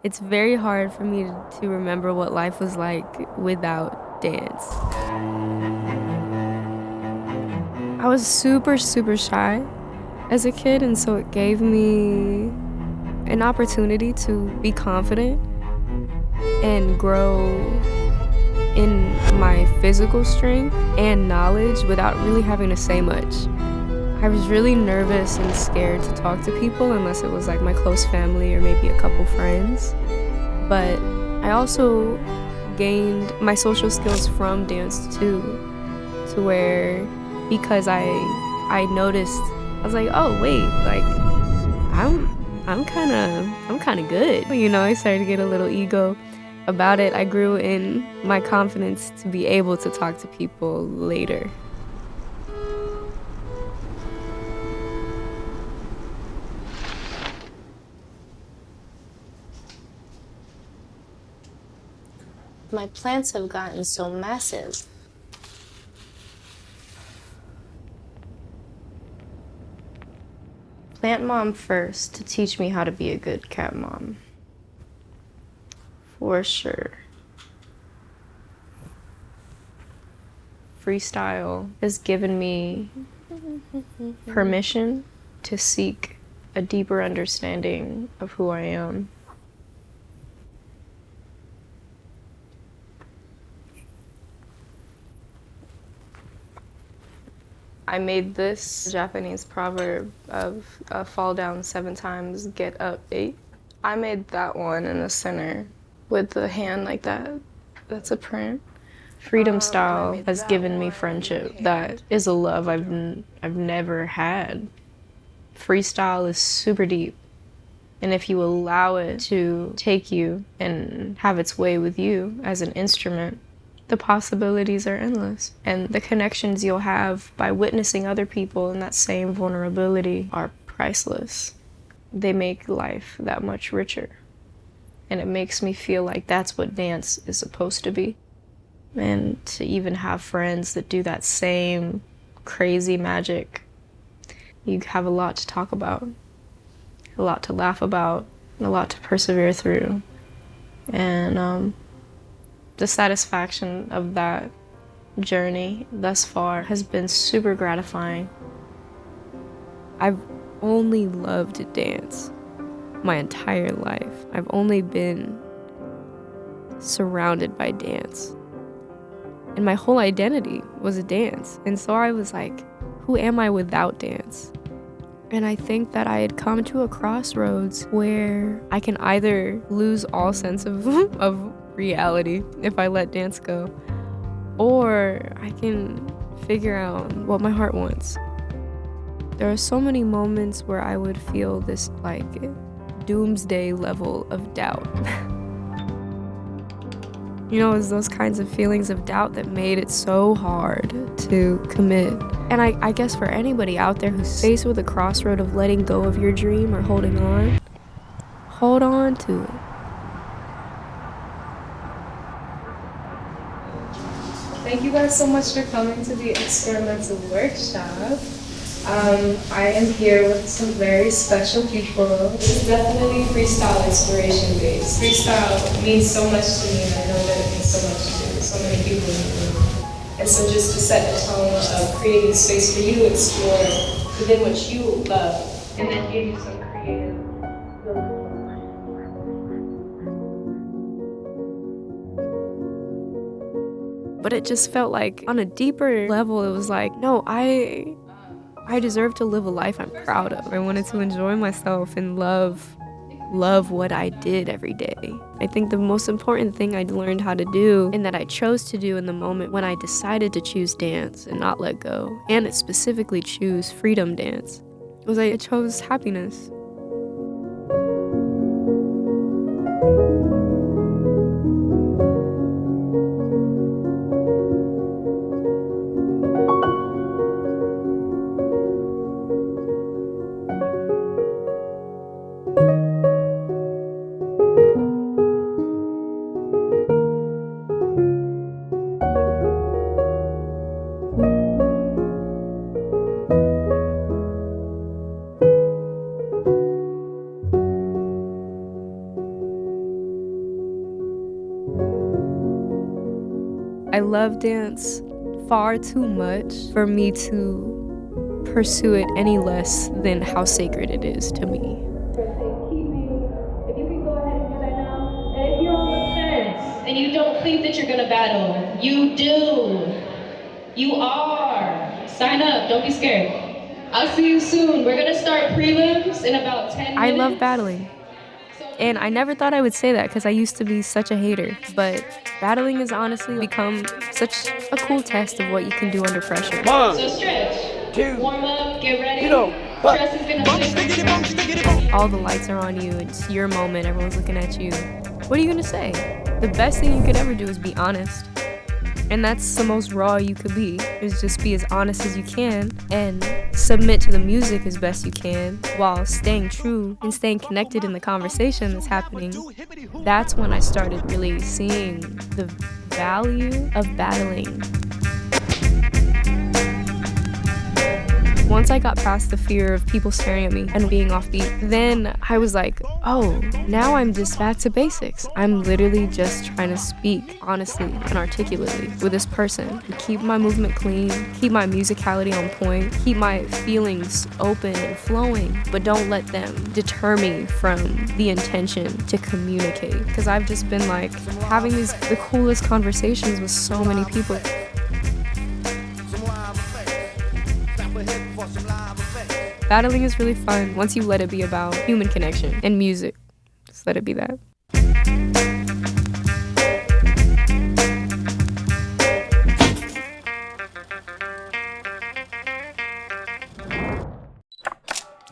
It's very hard for me to remember what life was like without dance. I was super, super shy as a kid, and so it gave me an opportunity to be confident and grow in my physical strength and knowledge without really having to say much. I was really nervous and scared to talk to people unless it was like my close family or maybe a couple friends. But I also gained my social skills from dance too, to where because I noticed, I was like, oh wait, like I'm kind of good. You know, I started to get a little ego about it. I grew in my confidence to be able to talk to people later. My plants have gotten so massive. Plant mom first to teach me how to be a good cat mom. For sure. Freestyle has given me permission to seek a deeper understanding of who I am. I made this Japanese proverb of fall down 7 times, get up 8. I made that one in the center with the hand like that. That's a print. Freedom style has given me friendship. That is a love I've never had. Freestyle is super deep. And if you allow it to take you and have its way with you as an instrument, the possibilities are endless. And the connections you'll have by witnessing other people in that same vulnerability are priceless. They make life that much richer. And it makes me feel like that's what dance is supposed to be. And to even have friends that do that same crazy magic, you have a lot to talk about, a lot to laugh about, and a lot to persevere through. And the satisfaction of that journey thus far has been super gratifying. I've only loved to dance my entire life. I've only been surrounded by dance. And my whole identity was a dance. And so I was like, who am I without dance? And I think that I had come to a crossroads where I can either lose all sense of, of reality if I let dance go, or I can figure out what my heart wants. There are so many moments where I would feel this like doomsday level of doubt. You know, it was those kinds of feelings of doubt that made it so hard to commit. And I guess for anybody out there who's faced with a crossroad of letting go of your dream or holding on, hold on to it. Thank you guys so much for coming to the experimental workshop. I am here with some very special people. This is definitely freestyle inspiration based. Freestyle means so much to me, and I know that it means so much to so many people in the room. And so just to set the tone of creating space for you to explore within what you love, and then give you some creative. But it just felt like on a deeper level, it was like, no, I deserve to live a life I'm proud of. I wanted to enjoy myself and love what I did every day. I think the most important thing I learned how to do and that I chose to do in the moment when I decided to choose dance and not let go, and it specifically choose freedom dance, was I chose happiness. I love dance far too much for me to pursue it any less than how sacred it is to me. If you can go ahead and do that now. And if you're on the fence and you don't think that you're gonna battle, you do. You are. Sign up, don't be scared. I'll see you soon. We're gonna start prelims in about 10 minutes. I love battling. And I never thought I would say that because I used to be such a hater. But battling has honestly become such a cool test of what you can do under pressure. So stretch. 2. Warm up, get ready. Dress is gonna switch. All the lights are on you. It's your moment. Everyone's looking at you. What are you gonna say? The best thing you could ever do is be honest. And that's the most raw you could be, is just be as honest as you can and submit to the music as best you can while staying true and staying connected in the conversation that's happening. That's when I started really seeing the value of battling. Once I got past the fear of people staring at me and being offbeat, then I was like, oh, now I'm just back to basics. I'm literally just trying to speak honestly and articulately with this person and keep my movement clean, keep my musicality on point, keep my feelings open and flowing, but don't let them deter me from the intention to communicate. Because I've just been like having the coolest conversations with so many people. Battling is really fun once you let it be about human connection and music. Just let it be that.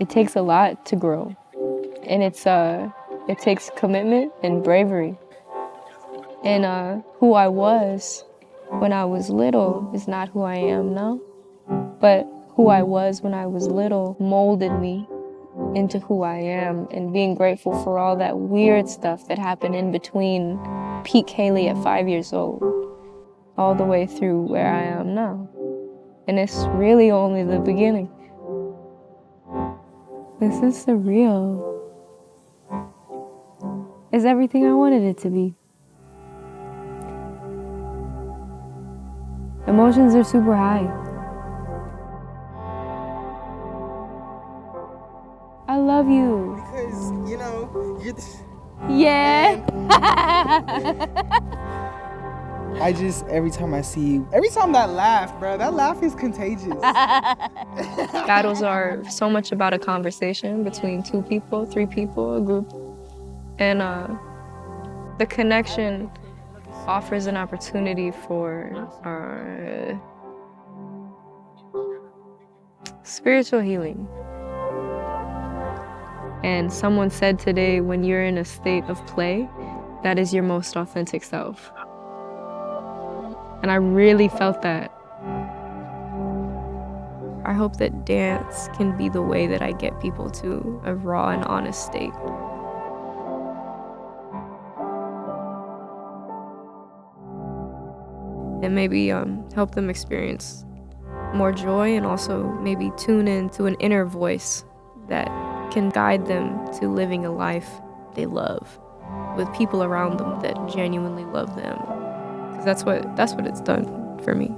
It takes a lot to grow, and it takes commitment and bravery. And who I was when I was little is not who I am now, but who I was when I was little molded me into who I am, and being grateful for all that weird stuff that happened in between peak Haley at 5 years old all the way through where I am now. And it's really only the beginning. This is surreal. It's everything I wanted it to be. Emotions are super high. I love you. Because, you know, you're Yeah. I just, every time I see you, every time that laugh, bro, that laugh is contagious. Battles are so much about a conversation between 2 people, 3 people, a group. And the connection offers an opportunity for spiritual healing. And someone said today, when you're in a state of play, that is your most authentic self. And I really felt that. I hope that dance can be the way that I get people to a raw and honest state. And maybe help them experience more joy, and also maybe tune in to an inner voice that can guide them to living a life they love with people around them that genuinely love them. Because that's what it's done for me.